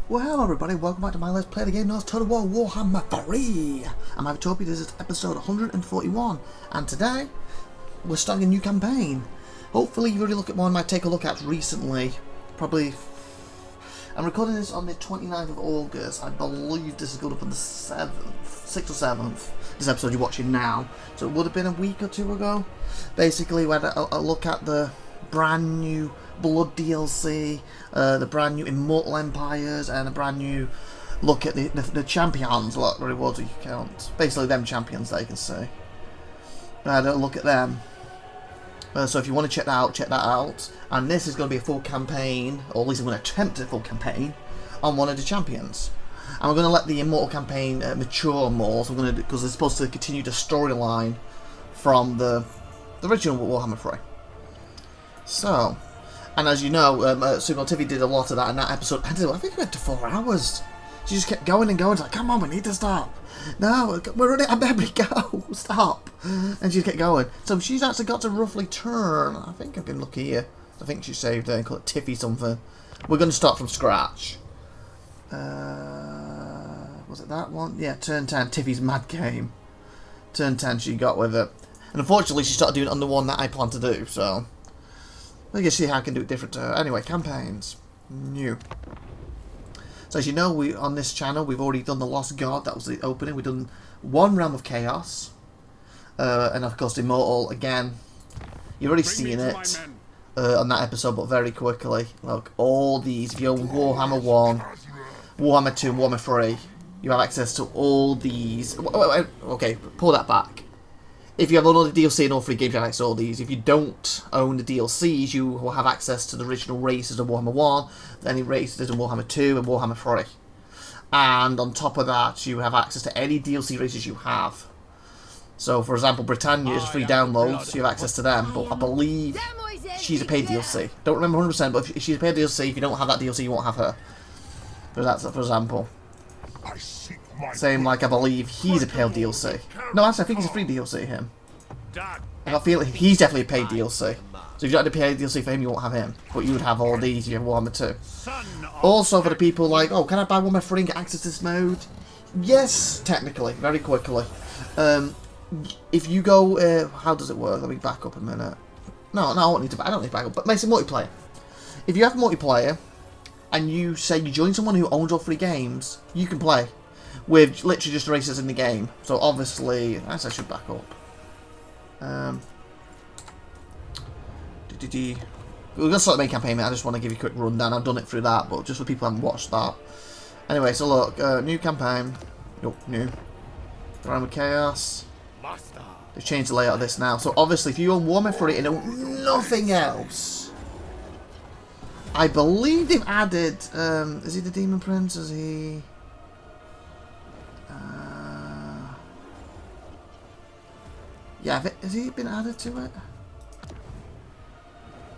Well, hello everybody, welcome back to my Let's Play the game known as Total War Warhammer 3. I'm IVATOPIA, this is episode 141, and today we're starting a new campaign. Hopefully you've already looked at one I might take a look at recently. Probably, I'm recording this on the 29th of August. I believe this is going up on the 7th, 6th or 7th, this episode you're watching now. So it would have been a week or two ago. Basically we had a look at the brand new Blood DLC, the brand new Immortal Empires, and a brand new look at the champions, what rewards you count. Basically them champions that you can see. I had a look at them. So if you want to check that out. And this is going to be a full campaign, or at least I'm going to attempt a full campaign, on one of the champions. And we're going to let the Immortal campaign mature more, so we're going to, because it's supposed to continue the storyline from the original Warhammer 3. So, and as you know, Tiffy did a lot of that in that episode. I think it went to 4 hours. She just kept going and going. It's like, come on, we need to stop. No, we're running out of memory. Go, stop. And she kept going. So she's actually got to roughly turn. I think I've been lucky here. I think she saved her and called it Tiffy something. We're going to start from scratch. Was it that one? Yeah, turn 10. Tiffy's mad game. Turn 10 she got with it. And unfortunately, she started doing it on the one that I planned to do. So I guess see how I can do it different to her. Anyway, campaigns. New. So as you know, on this channel, we've already done the Lost God. That was the opening. We've done one Realm of Chaos. And of course, Immortal, again. You've already seen it on that episode, but very quickly. Look, all these, if you own Warhammer 1, Warhammer 2, and Warhammer 3, you have access to all these. Wait, okay, pull that back. If you have all the DLC in all 3 games, you have access to all these. If you don't own the DLCs, you will have access to the original races of Warhammer 1, any races in Warhammer 2 and Warhammer 3. And on top of that, you have access to any DLC races you have. So, for example, Britannia is free downloads, so you have access to them. But I believe she's a paid DLC. Don't remember 100%, but if she's a paid DLC, if you don't have that DLC, you won't have her. For example. Same like I believe he's a paid DLC. No, actually I think he's a free DLC, him. I feel like he's definitely a paid DLC. So if you don't have to pay a DLC for him, you won't have him. But you would have all these if you have Warhammer 2. Also for the people like, oh, can I buy Warhammer 3 and get access to this mode? Yes, technically, very quickly. If you go, how does it work? Let me back up a minute. No, I don't need to back up, but make it multiplayer. If you have multiplayer, and you say you join someone who owns all 3 games, you can play with literally just races in the game. So obviously, I should back up. We're going to start the main campaign, mate. I just want to give you a quick rundown. I've done it through that, but just for people who haven't watched that. Anyway, so look, new campaign. Nope, new. Realm of Chaos. They've changed the layout of this now. So obviously, if you own Warhammer 3 and own nothing else, I believe they've added, is he the Demon Prince? Is he... yeah, has he been added to it?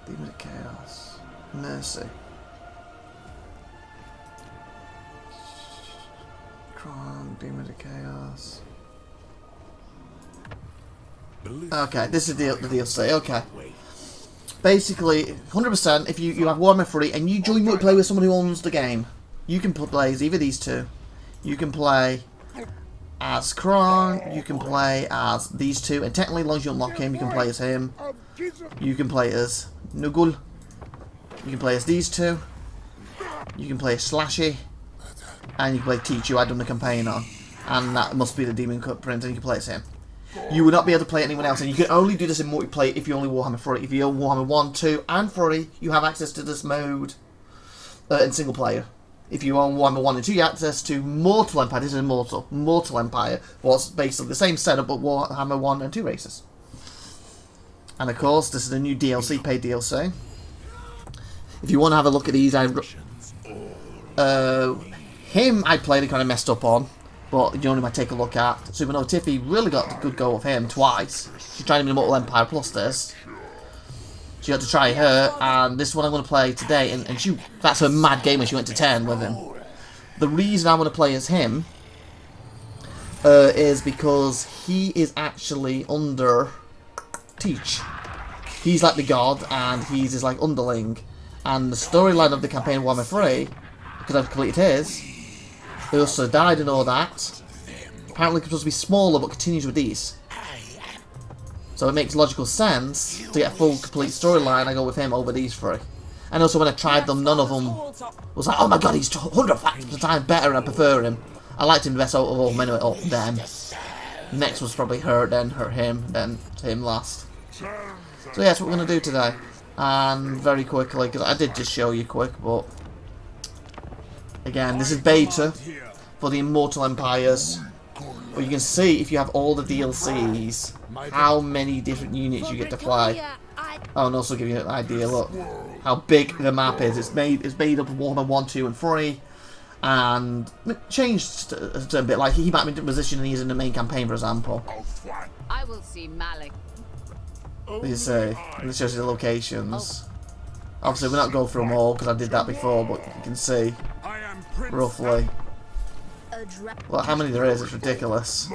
Demon of Chaos. Mercy. Kron, Demon of Chaos. Okay, this is the DLC, okay. Basically, 100%, if you have Warhammer 3 and you join multiplayer with someone who owns the game, you can play as either these two. You can play as Kron, you can play as these two, and technically, as long as you unlock him, you can play as him. You can play as Nugul. You can play as these two. You can play as Slashy. And you can play Teach, who I've done the campaign on. And that must be the Demon Prince, and you can play as him. You will not be able to play anyone else, and you can only do this in multiplayer if you only Warhammer 3. If you own Warhammer 1, 2, and 3, you have access to this mode in single player. If you own Warhammer 1 and 2, you have access to Mortal Empire. This is Mortal Empire. What's basically the same setup, but Warhammer 1 and 2 races. And of course, this is a new DLC, paid DLC. If you want to have a look at these, him I played and kind of messed up on. But you only might take a look at. Supernova Tiffy really got a good go of him twice. She tried him in Immortal Empire plus this. She had to try her, and this is what I'm going to play today. And that's her mad game when she went to 10 with him. The reason I want to play as him is because he is actually under Teach. He's like the god, and he's his like underling. And the storyline of the campaign Warhammer 3 because I've completed his. He also died and all that. Apparently it's supposed to be smaller but continues with these. So it makes logical sense to get a full complete storyline. I go with him over these three. And also when I tried them, none of them was like, oh my god, he's 100 factors times better and I prefer him. I liked him the best out of all them anyway. Oh, them. Next was probably her, then him, then him last. So yeah, that's what we're going to do today. And very quickly, because I did just show you quick, but again, this is beta for the Immortal Empires. But you can see, if you have all the DLCs, how many different units you get to play. Oh, and also give you an idea, look, how big the map is. It's made up of Warhammer 1, 2, and 3. And it changed a bit, like he might be in a position and he's in the main campaign, for example. I will see Malik. You see, and it shows you the locations. Obviously, we're not going through them all because I did that before, but you can see roughly. Well, how many there is, it's ridiculous.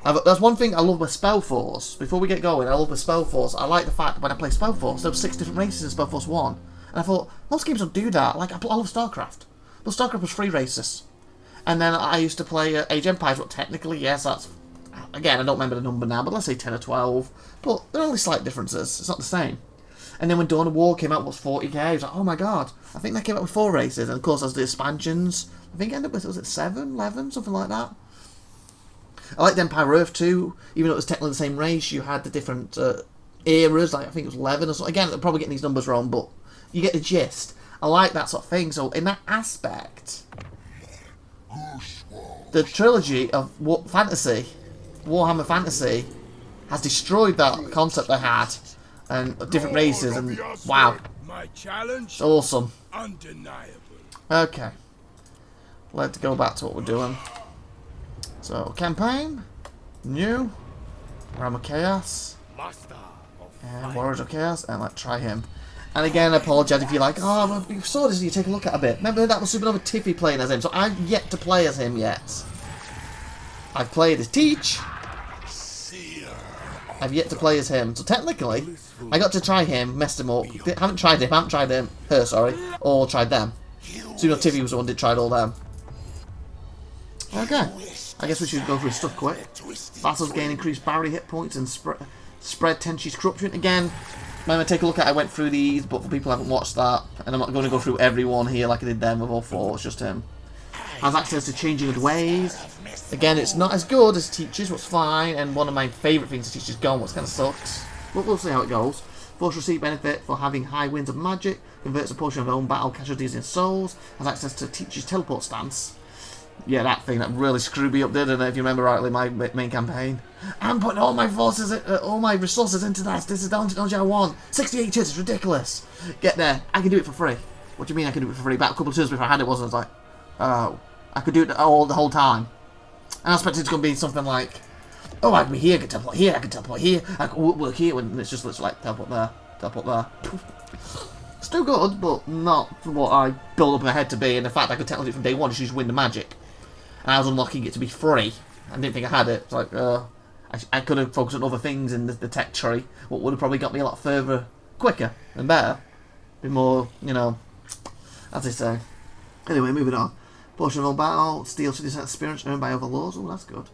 That's one thing I love with Spellforce. Before we get going, I love with Spellforce. I like the fact that when I play Spellforce, there were 6 different races in Spellforce 1. And I thought, most games don't do that. Like, I love StarCraft. But StarCraft was 3 races. And then I used to play Age of Empires, but technically, yes, that's... Again, I don't remember the number now, but let's say 10 or 12. But there are only slight differences. It's not the same. And then when Dawn of War came out, it was 40k. I was like, oh my god. I think that came out with 4 races. And of course, as the expansions, I think it ended up with, was it 7, 11, something like that? I liked Empire Earth too. Even though it was technically the same race, you had the different eras. Like, I think it was 11 or something. Again, I'm probably getting these numbers wrong, but you get the gist. I like that sort of thing. So in that aspect, the trilogy of Warhammer Fantasy, has destroyed that concept they had, and different races, and wow, it's awesome. Okay, let's go back to what we're doing. So campaign, new, Warhammer Chaos, and Warriors of Chaos, and let's try him. And again, I apologise if you're like, oh, you saw this and you take a look at it a bit. Remember, that was Supernova Tiffy playing as him, so I've yet to play as him yet. I've played as Teach. I've yet to play as him, so technically, I got to try him, messed him up. Haven't tried her, sorry, or tried them. Supernova Tiffy was the one that tried all them. Okay, I guess we should go through stuff quick. Battles gain increased barrier hit points and spread Tenchi's corruption. Again, when I take a look at it, I went through these, but for people who haven't watched that, and I'm not going to go through everyone here like I did them with all 4, it's just him. Has access to changing of ways. Again, it's not as good as Teachers, what's fine, and one of my favourite things to Teachers gone, what kind of sucks. But we'll see how it goes. Force receipt benefit for having high winds of magic, converts a portion of their own battle casualties in souls, has access to Teachers teleport stance. Yeah, that thing that really screwed me up, didn't it? If you remember rightly, my main campaign. I'm putting all my forces, all my resources into that. This is the technology I want. 68 turns, it's ridiculous. Get there. I can do it for free. What do you mean I can do it for free? About a couple of turns before I had it, wasn't it? I was like, oh, I could do it the whole time. And I expected it's going to be something like, oh, I can be here, I can teleport here, I can teleport here, I can work here, when it's just literally like teleport there, teleport there. Still good, but not what I built up in my head to be, and the fact I could technically do it from day one, just win the magic. And I was unlocking it to be free. I didn't think I had it. It's like, I could have focused on other things in the tech tree, what would have probably got me a lot further, quicker, and better. Be more, you know, as they say. Anyway, moving on. Portion of all battle, steal 50% experience earned by overlords. Oh, that's good.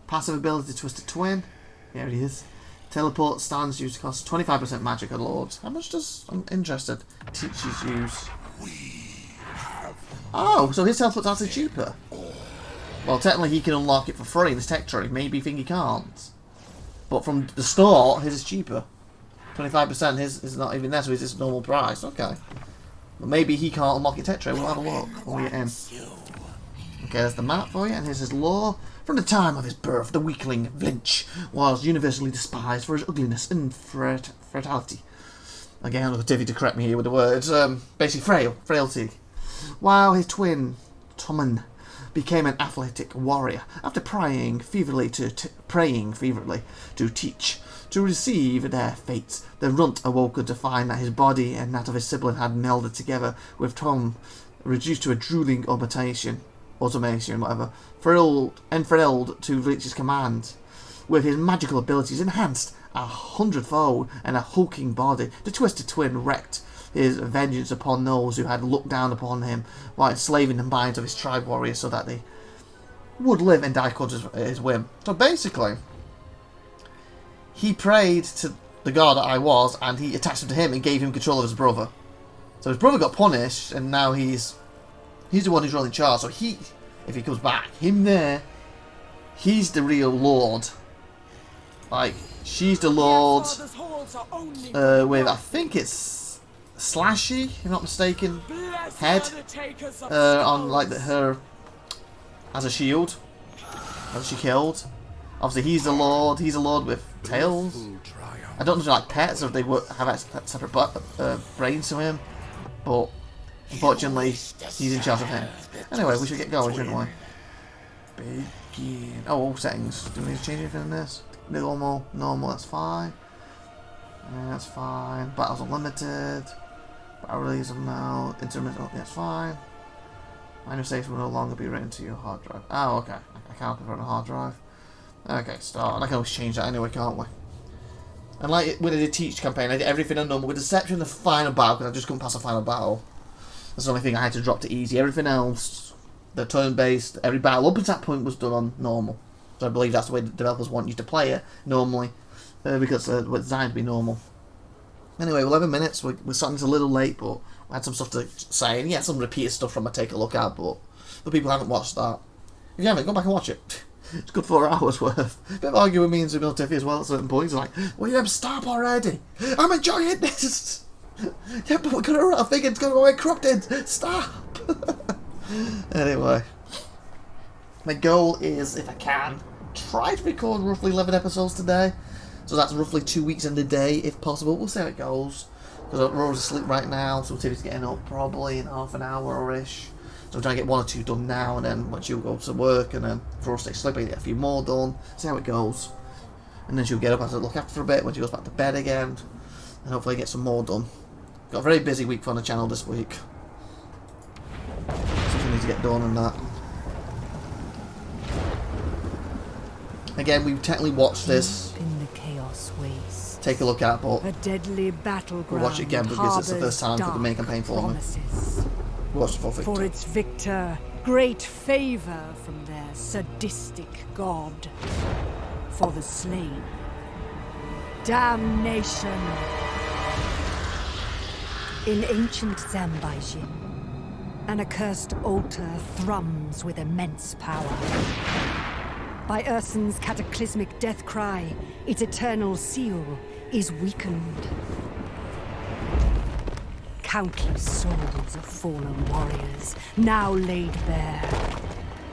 Passive ability, Twisted Twin. Here he is. Teleport stands used to cost 25% magic on lords. How much does, I'm interested, Teachers use? Oh, so his teleport's actually cheaper. Well, technically he can unlock it for free in this tech tree. Maybe you think he can't. But from the start, his is cheaper. 25%, his is not even there, so it's just normal price. Okay. But maybe he can't unlock it tech tree. We'll have a look when we get in. Okay, there's the map for you, and here's his lore. From the time of his birth, the weakling Viltch was universally despised for his ugliness and frailty. Again, look at Tiffy to correct me here with the words. Basically, frailty. While his twin, Tommen, became an athletic warrior after praying feverly to Teach to receive their fates. The runt awoke to find that his body and that of his sibling had melded together, with Tom reduced to a drooling automation, thrilled to Viltch's command. With his magical abilities enhanced 100-fold and a hulking body, the Twisted Twin wreaked his vengeance upon those who had looked down upon him while enslaving the minds of his tribe warriors so that they would live and die according to his whim. So basically, he prayed to the god that I was, and he attached him to him and gave him control of his brother. So his brother got punished, and now he's the one who's really in charge. So he, if he comes back, him there, he's the real lord. Like, she's the lord with, I think it's Slashy, if I'm not mistaken, head on like her as a shield that she killed. Obviously, he's the lord. He's a lord with tails. I don't know if they're like pets or if they have separate brains to him, but unfortunately, he's in charge of him. Anyway, we should get going, shouldn't we? Begin. Oh, all settings. Do we need to change anything in this? Normal, that's fine. Yeah, that's fine. Battles unlimited. Battle release now. Intermittent, that's fine. Minor saves will no longer be written to your hard drive. Oh, okay. I can't convert a hard drive. Okay, start. And I can always change that anyway, can't we? And like when I did Teach campaign, I did everything on normal, with the exception of the final battle, because I just couldn't pass the final battle. That's the only thing I had to drop to easy. Everything else, the turn-based, every battle up until that point was done on normal. So I believe that's the way the developers want you to play it, normally, because it's designed to be normal. Anyway, 11 minutes, we're starting a little late, but I had some stuff to say, and yeah, some repeated stuff from I take a look at, but the people haven't watched that. If you haven't, go back and watch it. It's a good 4 hours worth. A bit of arguing with me and Zumil Tiffy as well at certain points. Like, will you ever stop already? I'm enjoying this! Yeah, but we're gonna run out of thing, it's gonna go corrupted! Stop! Anyway. My goal is, if I can, try to record roughly 11 episodes today. So that's roughly 2 weeks in a day, if possible. We'll see how it goes. Because Rora's asleep right now, so Tiffy's getting up probably in half an hour or ish. So I'm trying to get 1 or 2 done now, and then once she'll go to work, and then for us to sleep, I get a few more done, see how it goes. And then she'll get up after look after for a bit when she goes back to bed again, and hopefully get some more done. Got a very busy week on the channel this week. Something needs to get done and that. Again, we technically watched this. In the chaos waste, take a look at, but a deadly battleground. We'll watch it again because it's the first time for the main campaign for me. Watch the full thing. For its victor, great favor from their sadistic god. For the slain, damnation. In ancient Zambijin, an accursed altar thrums with immense power. By Ursun's cataclysmic death cry, its eternal seal is weakened. Countless souls of fallen warriors, now laid bare.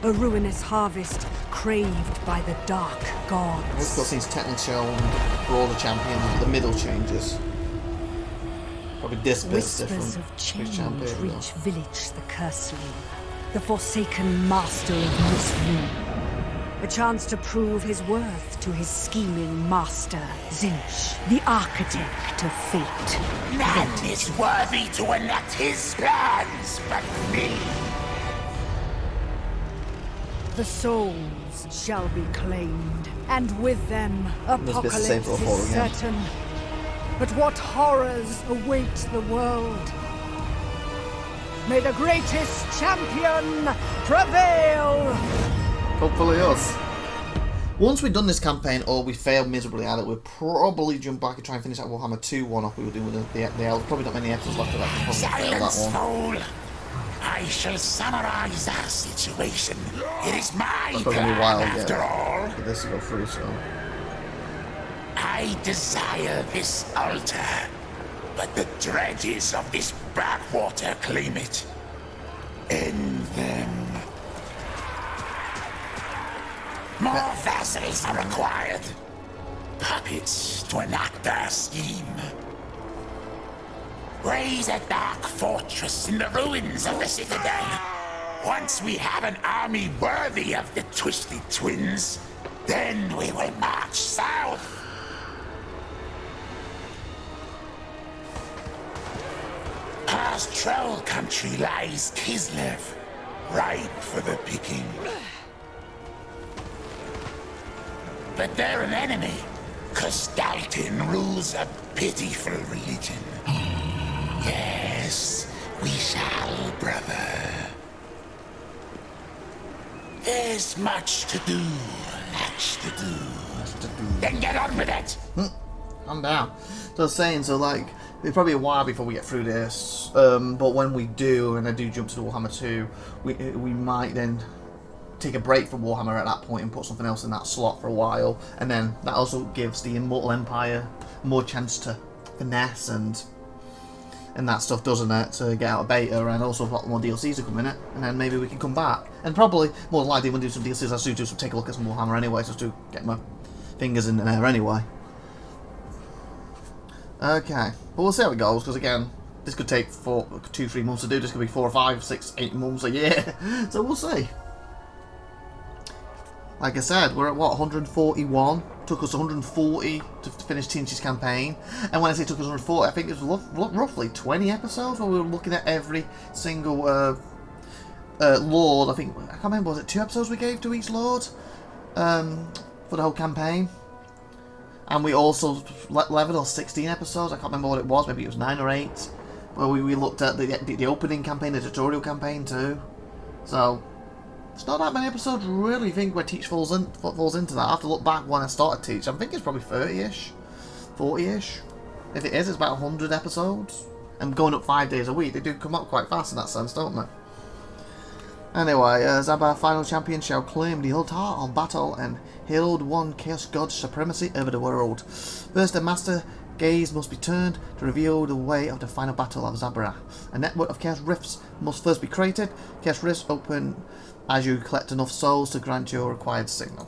A ruinous harvest craved by the dark gods. This cutscene's technically shown for all the champions, but the middle changes. Probably this bit's different. Whispers of change reach Viltch the Curseling, the forsaken master of misrule. A chance to prove his worth to his scheming master, Zinch, the architect of fate. None is worthy to enact his plans but me. The souls shall be claimed, and with them apocalypse is certain. But what horrors await the world? May the greatest champion prevail! Hopefully us. Once we've done this campaign, or we failed miserably at it, we'll probably jump back and try and finish that Warhammer 2 one-off we were doing with the elves. Probably not many episodes left of that. Silence, fool! I shall summarize our situation. It is my plan, after all. For this to go through, so. I desire this altar, but the dredges of this backwater claim it. End them. More vassals are required. Puppets to enact their scheme. Raise a dark fortress in the ruins of the citadel. Once we have an army worthy of the Twisted Twins, then we will march south. Past Troll country lies Kislev, ripe for the picking. But they're an enemy, 'cause Dalton rules a pitiful religion. Yes, we shall, brother. There's much to do, much to do. Then get on with it! I'm down. So I was saying, so like, it's probably a while before we get through this, but when we do, and I do jump to the Warhammer 2, we might then take a break from Warhammer at that point and put something else in that slot for a while, and then that also gives the Immortal Empire more chance to finesse and that stuff, doesn't it, to get out of beta, and also a lot more DLCs to come in it, and then maybe we can come back, and probably, more than likely, we'll do some DLCs. I do take a look at some Warhammer anyway, just to get my fingers in there anyway. Okay, but we'll see how it goes, because again, this could take 2-3 months to do, this could be 4 or 5, 6, 8 months a year, so we'll see. Like I said, we're at what, 141? Took us 140 to finish Tinch's campaign. And when I say took us 140, I think it was roughly 20 episodes where we were looking at every single lord. I can't remember, was it 2 episodes we gave to each lord for the whole campaign? And we also leveled 16 episodes. I can't remember what it was, maybe it was 9 or 8. Where we looked at the opening campaign, the tutorial campaign too. So it's not that many episodes, really, think, where Teach falls into that. I have to look back when I started Teach. I think it's probably 30-ish, 40-ish. If it is, it's about 100 episodes. And going up 5 days a week, they do come up quite fast in that sense, don't they? Anyway, Zabar, final champion, shall claim the altar of battle and herald one Chaos God's supremacy over the world. First, the Master gaze must be turned to reveal the way of the final battle of Zabra. A network of Chaos Rifts must first be created. Chaos Rifts open as you collect enough souls to grant your required signal.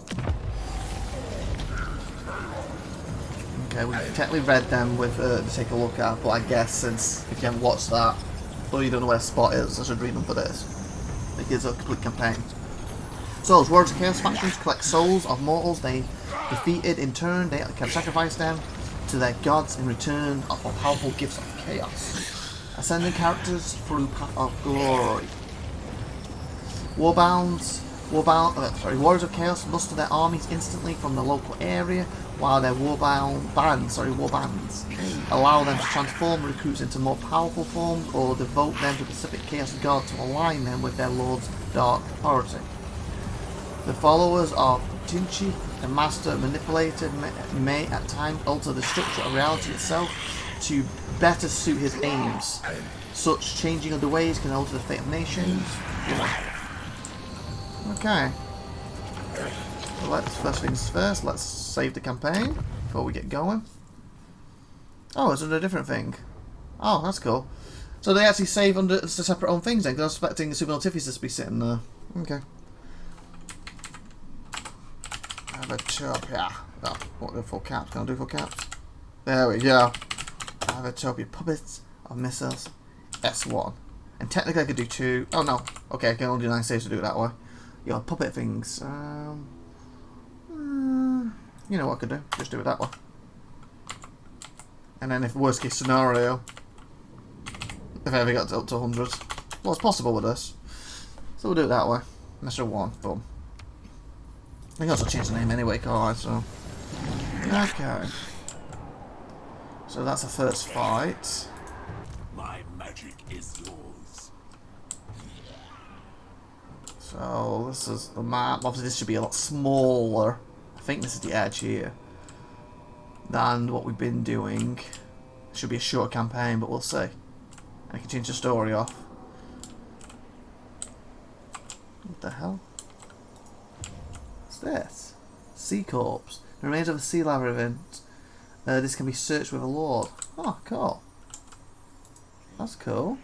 Okay, we technically read them with to take a look at, but I guess since if you haven't watched that, or you don't know where Spot is, I should read them for this. It gives a complete campaign. Souls, Warriors of Chaos factions collect souls of mortals they defeated. In turn, they can sacrifice them to their gods in return for powerful gifts of chaos. Ascending characters through Path of Glory. Warriors of Chaos muster their armies instantly from the local area, while their war bands allow them to transform recruits into more powerful forms or devote them to specific Chaos God to align them with their Lord's dark authority. The followers of Tinchi, the Master manipulated, may at times alter the structure of reality itself to better suit his aims. Such changing of the ways can alter the fate of nations. Okay. So first things first, let's save the campaign before we get going. Oh, it's under a different thing. Oh, that's cool. So they actually save under separate own things then, because I was expecting the Subnautifis to be sitting there. Okay. IVATOPIA. Oh, what are the full caps? Can I do full caps? There we go. IVATOPIA puppets of missiles. S1. And technically I could do 2. Oh no. Okay, I can only do 9 saves to do it that way. Your puppet things. You know what I could do? Just do it that way. And then if worst case scenario, if I ever got up to 100, well, it's possible with this. So we'll do it that way. Measure 1. Boom. I can also change the name anyway, can't I? So. Okay. So that's the first fight. My magic is yours. So this is the map. Obviously this should be a lot smaller. I think this is the edge here than what we've been doing. It should be a short campaign, but we'll see. And I can change the story off. What the hell? What's this? Sea Corpse. The remains of a sea lava event. This can be searched with a lord. Oh, cool. That's cool.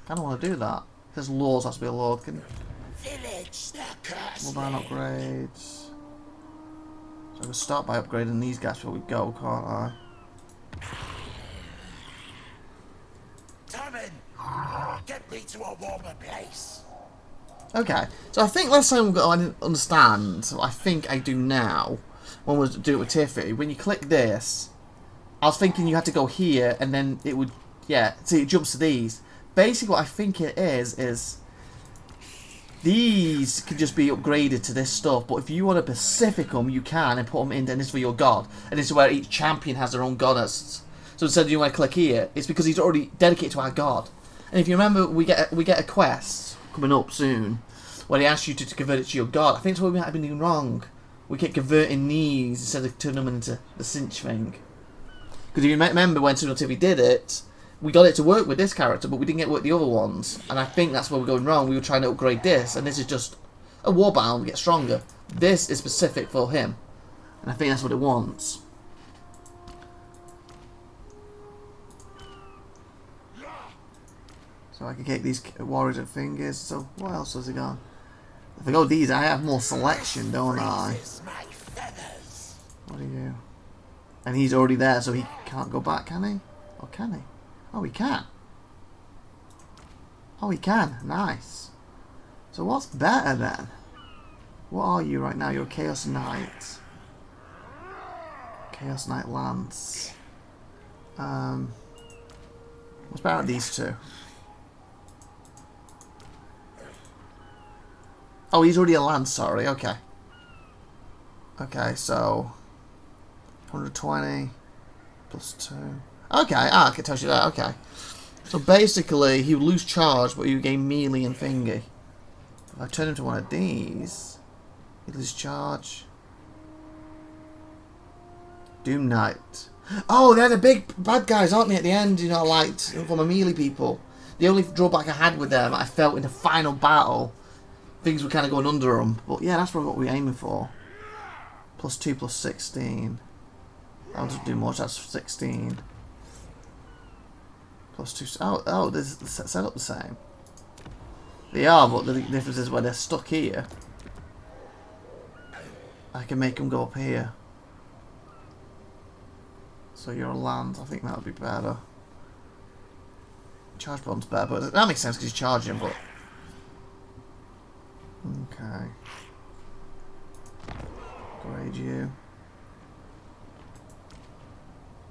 I don't want to do that. If there's lords, has to be a lord. Viltch The Curseling. Mobile upgrades. So I can start by upgrading these guys before we go, can't I? Tommen, get me to a warmer place. Okay, so I think last time I didn't understand, so I think I do now, when we do it with Tiffy. When you click this, I was thinking you had to go here, and then it would, yeah, see, it jumps to these. Basically what I think it is these can just be upgraded to this stuff, but if you want to specific them, you can, and put them in, and this is for your god. And this is where each champion has their own goddess. So instead of you want to click here, it's because he's already dedicated to our god. And if you remember, we get a quest coming up soon where he asks you to convert it to your god. I think that's what we might have been doing wrong. We kept converting these instead of turning them into the cinch thing. Because if you remember when TV did it, we got it to work with this character, but we didn't get to work the other ones. And I think that's where we're going wrong. We were trying to upgrade this, and this is just a warbound, get stronger. This is specific for him. And I think that's what it wants. So I can get these warriors and fingers. So what else has he got? If I go these, I have more selection, don't I? What are you? And he's already there, so he can't go back, can he? Or can he? Oh, he can. Oh, he can. Nice. So what's better then? What are you right now? You're a Chaos Knight. Chaos Knight Lance. What's better at these two? Oh, he's already a Lance, sorry. Okay. Okay, so 120 plus 2. Okay, I can tell you that. Okay. So basically, he would lose charge, but he would gain melee and thingy. If I turn him to one of these, he'd lose charge. Doom Knight. Oh, they're the big bad guys, aren't they, at the end? You know, like, for my melee people. The only drawback I had with them, I felt in the final battle, things were kind of going under them. But yeah, that's probably what we're aiming for. Plus 2 plus 16. That doesn't do much, that's 16. Plus 2. Oh, they're set up the same. They are, but the difference is where they're stuck here. I can make them go up here. So you're a land, I think that would be better. Charge bomb's better, but that makes sense because you're charging, but... Okay. Grade you.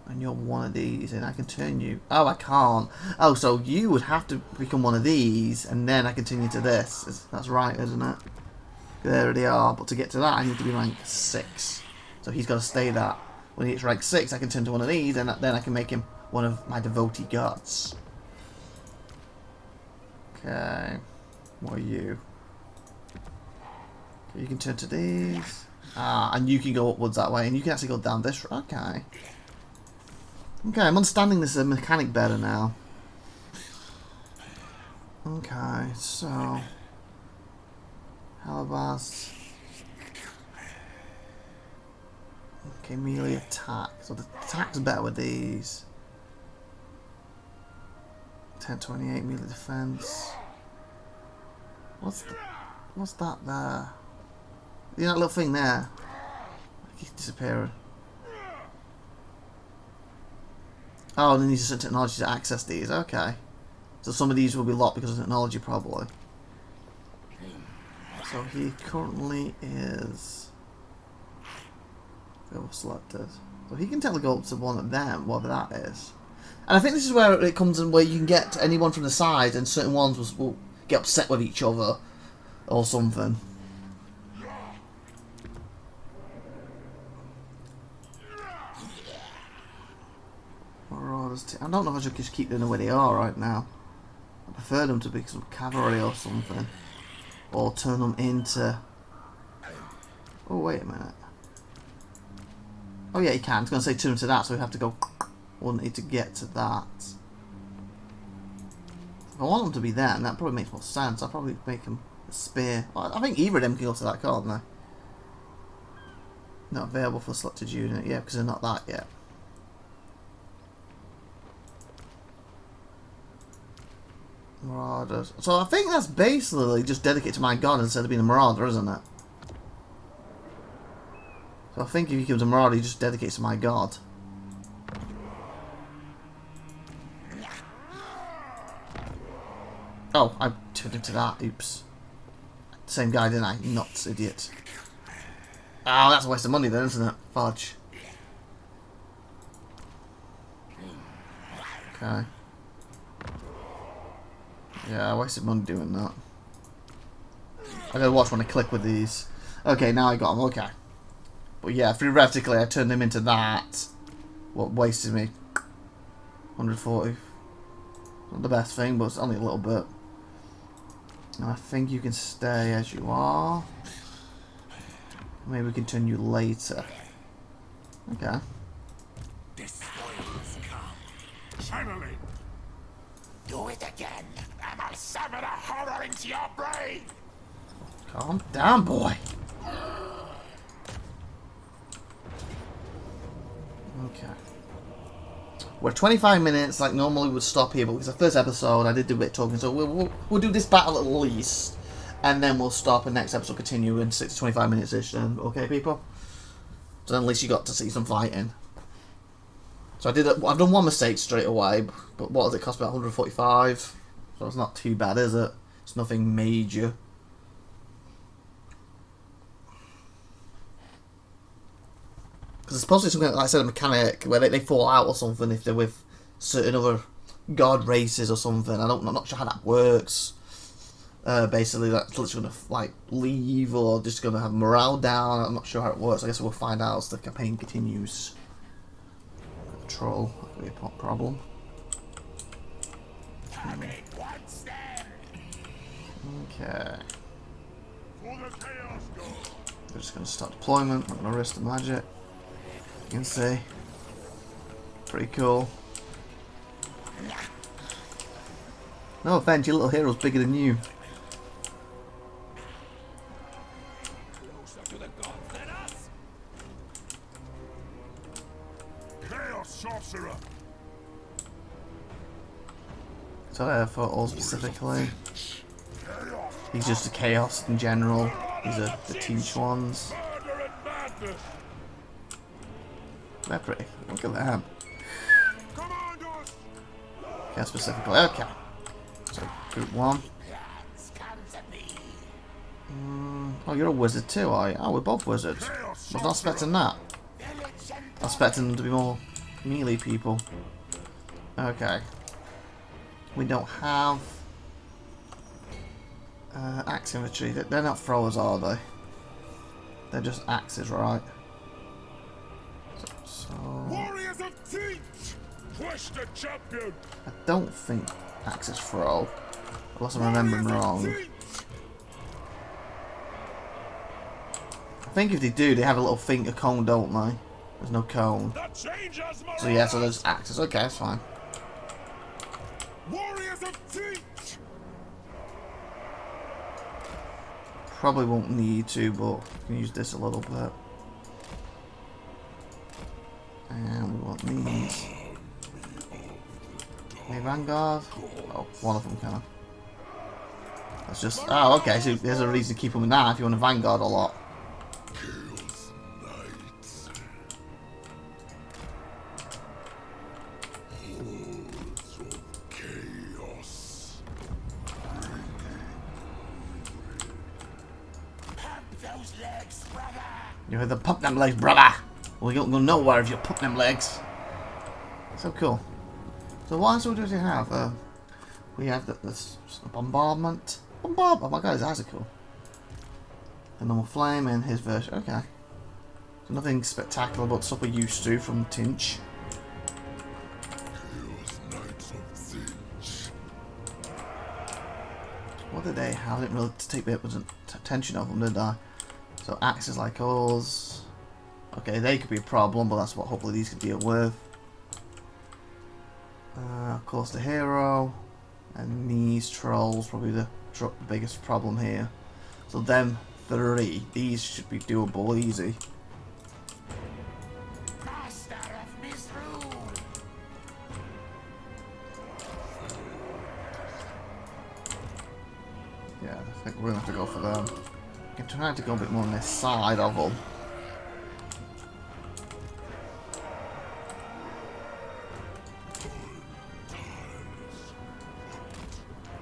And you're one of these, and I can turn you... Oh, I can't. Oh, so you would have to become one of these, and then I continue to this. That's right, isn't it? There they are, but to get to that, I need to be rank 6. So he's got to stay that. When he hits rank 6, I can turn to one of these, and then I can make him one of my devotee gods. Okay. What are you? Okay, you can turn to these. Ah, and you can go upwards that way, and you can actually go down this. Okay. Okay, I'm understanding this mechanic better now. Okay, so... Halabast. Okay, melee attack. So the attack's better with these. 1028 melee defense. What's that there? You know that little thing there? Keeps disappearing. Oh, and then you use some technology to access these. Okay. So some of these will be locked because of technology, probably. So he currently is... selected. So he can technically go up to one of them, whatever that is. And I think this is where it comes in, where you can get anyone from the side, and certain ones will get upset with each other, or something. I don't know if I should just keep them the way they are right now. I prefer them to be some cavalry or something. Or turn them into... Oh, wait a minute. Oh yeah, you can. I was going to say turn them to that, so we have to go... Wouldn't need to get to that. If I want them to be there, that probably makes more sense. I'll probably make them a spear. Well, I think either of them can go to that, can't they? Not available for selected unit. Yeah, because they're not that yet. Marauders. So I think that's basically just dedicated to my god instead of being a marauder, isn't it? So I think if he becomes a marauder, he just dedicates to my god. Oh, I turned him to that. Oops. Same guy, didn't I? Nuts, idiot. Oh, that's a waste of money then, isn't it? Fudge. Okay. Yeah, I wasted money doing that. I gotta watch when I click with these. Okay, now I got them. Okay. But yeah, theoretically, I turned them into that. What wasted me 140. Not the best thing, but it's only a little bit. And I think you can stay as you are. Maybe we continue later. Okay. Finally! Do it again, and I'll summon a horror into your brain! Calm down, boy. Okay. We're 25 minutes, like normally we'd stop here, but it's the first episode, I did do a bit of talking, so we'll do this battle at least, and then we'll stop and next episode continue in 6 to 25 minutes-ish then, okay people? So then at least you got to see some fighting. So I've done one mistake straight away, but what does it cost? About 145? So it's not too bad, is it? It's nothing major. Because it's supposed to be something, like I said, a mechanic, where they fall out or something if they're with certain other god races or something. I'm not sure how that works. Basically, that's literally going to like leave or just going to have morale down. I'm not sure how it works. I guess we'll find out as the campaign continues. Control, that could be a problem. Okay. We're just going to start deployment. Not going to risk the magic. You can see. Pretty cool. No offense, your little hero's bigger than you. So for all specifically, he's just a chaos in general. These are the teach ones. They're pretty. Look at them. Okay, specifically. Okay. So group 1. Oh, you're a wizard too, are you? Oh, we're both wizards. I was not expecting that. I was expecting them to be more melee people. Okay. We don't have axe infantry. They're not throwers, are they? They're just axes, right? So Warriors of Viltch! Push the champion! I don't think axes throw, unless I'm remembering wrong. I think if they do, they have a little finger cone, don't they? There's no cone. So yeah, so there's axes. Okay, that's fine. Warriors of Viltch! Probably won't need to, but we can use this a little bit. And we want these. Any Vanguard? Oh, one of them kind of. That's just. Oh, okay, so there's a reason to keep them in that if you want a Vanguard a lot. You heard the pump them legs, brother! Well, you don't go nowhere if you pump them legs. So cool. So what else do we have? We have this bombardment. Oh my god, his eyes are cool. The normal flame and his version. Okay. So nothing spectacular, but stuff we're used to from Tinch. What did they have? I didn't really take the attention of them, did I? So axes like us. Okay, they could be a problem, but that's what hopefully these could deal with. Of course, the hero and these trolls probably the biggest problem here. So them 3, these should be doable easy. Yeah, I think we're gonna have to go for them. I'm trying to go a bit more on this side of them.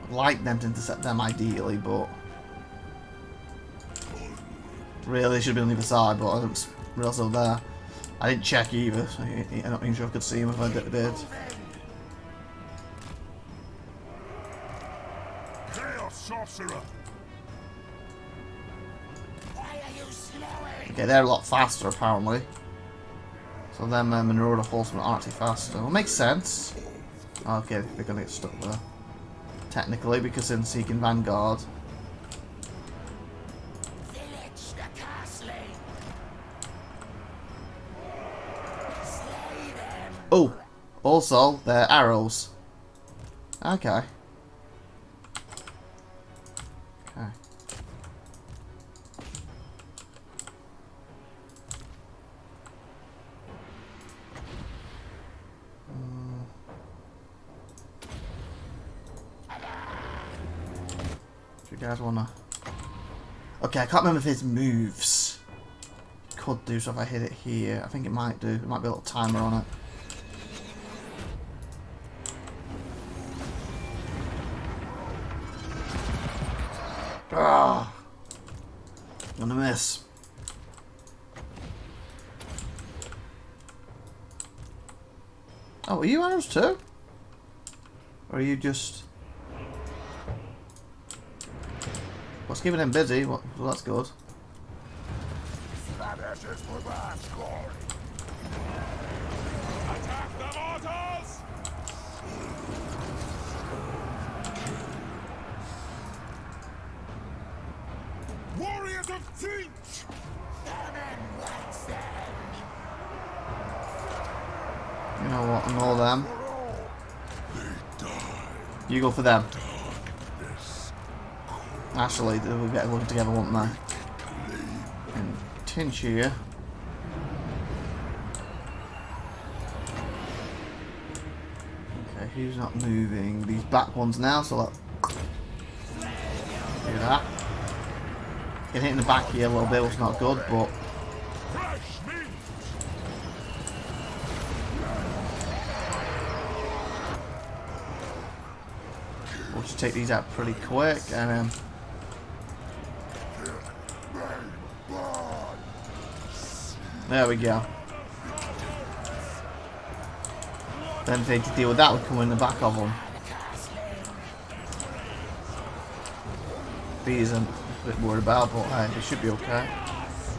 I'd like them to intercept them ideally, but really they should be on the other side, but I didn't realise they were there. I didn't check either, so I'm not even sure I could see them if I did. Chaos Sorcerer! Okay, they're a lot faster apparently. So them Mineral Horsemen aren't too faster. Well, makes sense. Okay, they're gonna get stuck there. Technically, because in Seeking Vanguard. Viltch the Curseling. Slay them. Oh! Also, they're arrows. Okay. Okay. Do you guys wanna... Okay, I can't remember if his moves could do so if I hit it here. I think it might do. There might be a little timer on it. Ah, gonna miss. Oh, are you arrows too? Or are you just... What's keeping him busy? Well, that's good. That is for God's glory. Attack the mortals! Warriors of Viltch! Famine wants them. You know what? And all them. You go for them. Actually, we'll get working together, won't they? And Tinch here. Okay, who's not moving? These back ones now, so let's do that. Get hit in the back here a little bit, was not good, but we'll just take these out pretty quick and then there we go. Then if they could deal with that, would come in the back of them. These I'm a bit worried about, but hey, they should be okay.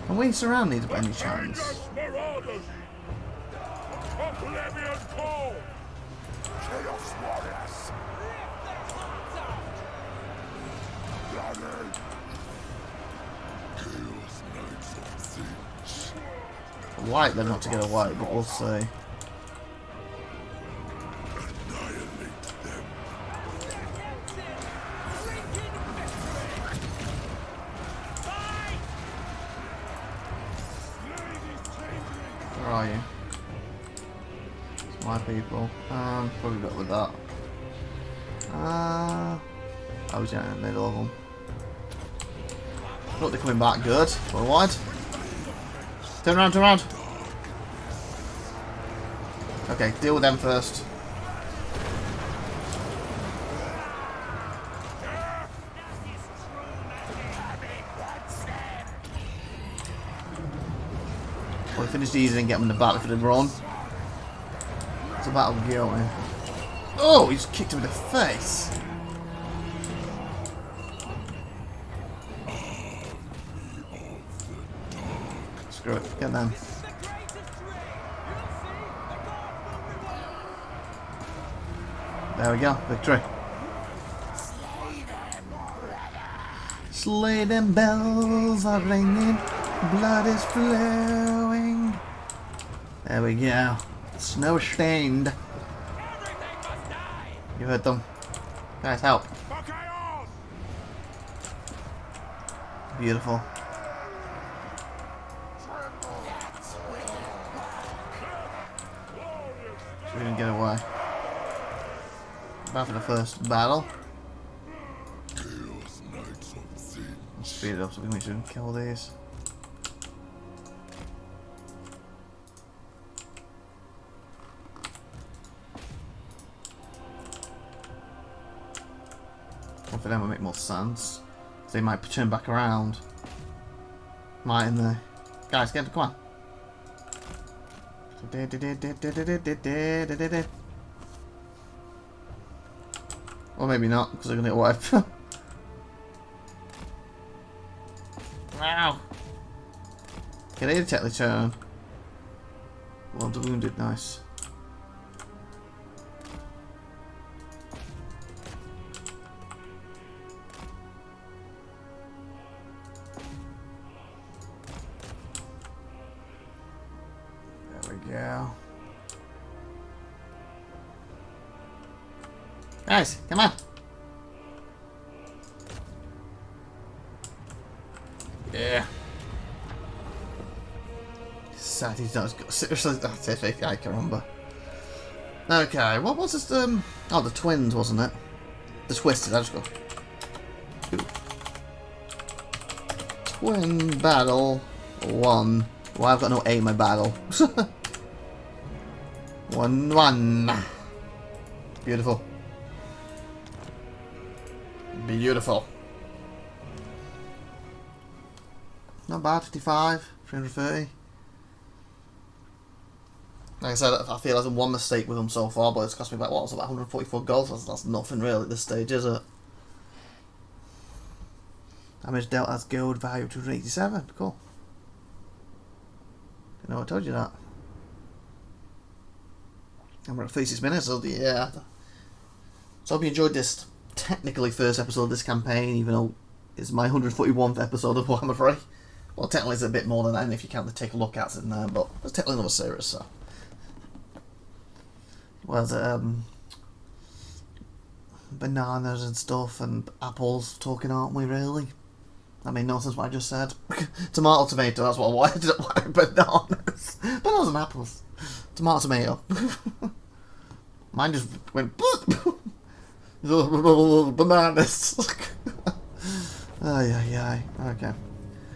Can we surround these by any chance? I'd like them not to get away, but we'll see. Where are you? It's my people. Probably got with that. I was down in the middle of them. Look, they're coming back good. Go wide. Turn around, turn around. Okay, deal with them first. Well, we finished these and get them in the back if they'd run. It's a battle going. Oh, he just kicked him in the face. Screw it, get them. There we go, victory. Slay them, bells are ringing, blood is flowing. There we go. Snow stained. You heard them. Guys, help. Beautiful. So we didn't get away. Back for the first battle. Let's speed it up so we can make sure we can kill these. One for them would make more sense. They might turn back around. Mightn't they? Guys, get come on. Or maybe not, because they're going to get wiped. Wow! Get a technically turn. Well, the wounded, nice. There we go. Guys, come on. Yeah. Sad he's not as good. Seriously, that's it. I can remember. Okay, what was this? Oh, the twins, wasn't it? The twisted. I just go. Ooh. Twin battle 1. Well, I've got no A in my battle. 1-1. Beautiful. Beautiful. Not bad. 55, 330. Like I said, I feel I've done one mistake with them so far, but it's cost me about, what was it, about 144 gold? That's nothing really at this stage, is it? Damage dealt as gold value 287. Cool. You know, I told you that. And we're at 36 minutes, so yeah. So I hope you enjoyed this technically first episode of this campaign, even though it's my 141th episode of Warhammer 3. Well, technically it's a bit more than that if you count the take a look at it in there, but it's technically another series, so. Well, bananas and stuff and apples talking, aren't we, really? I mean, no sense what I just said. Tomato, tomato, that's what I wanted. I didn't want bananas. Bananas and apples. Tomato, tomato. Mine just went... bananas. Ay. Okay.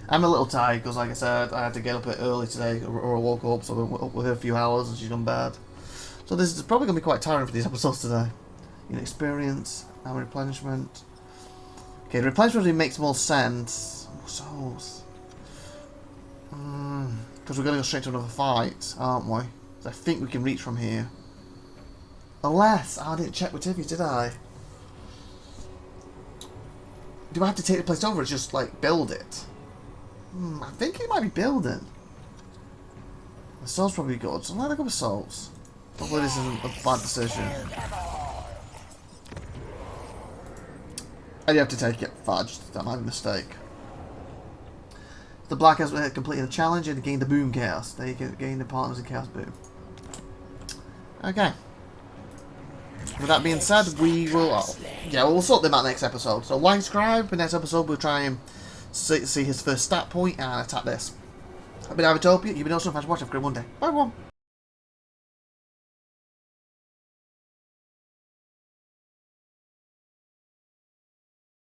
I'm a little tired because, like I said, I had to get up a bit early today, or I woke up, so I went up with her a few hours and she's gone bad. So this is probably going to be quite tiring for these episodes today. You know, experience, and replenishment. Okay, the replenishment really makes more sense. More souls. Because we're going to go straight to another fight, aren't we? So I think we can reach from here. Unless, I didn't check with Tiffy, did I? Do I have to take the place over or just, like, build it? I think it might be building. The soul's probably good, so I'm gonna go with souls. Hopefully this isn't a bad decision. And you have to take it. Fudged. That might be a mistake. The Black has completed the challenge and gained the Boom Chaos. They gain the partners in Chaos Boom. Okay. With that being said, we will... Oh, yeah, we'll sort them out next episode. So like, subscribe. The next episode we'll try and see his first stat point and attack this. I've been IVATOPIA. You've been awesome. Thanks for watching. Have a great one day. Bye everyone.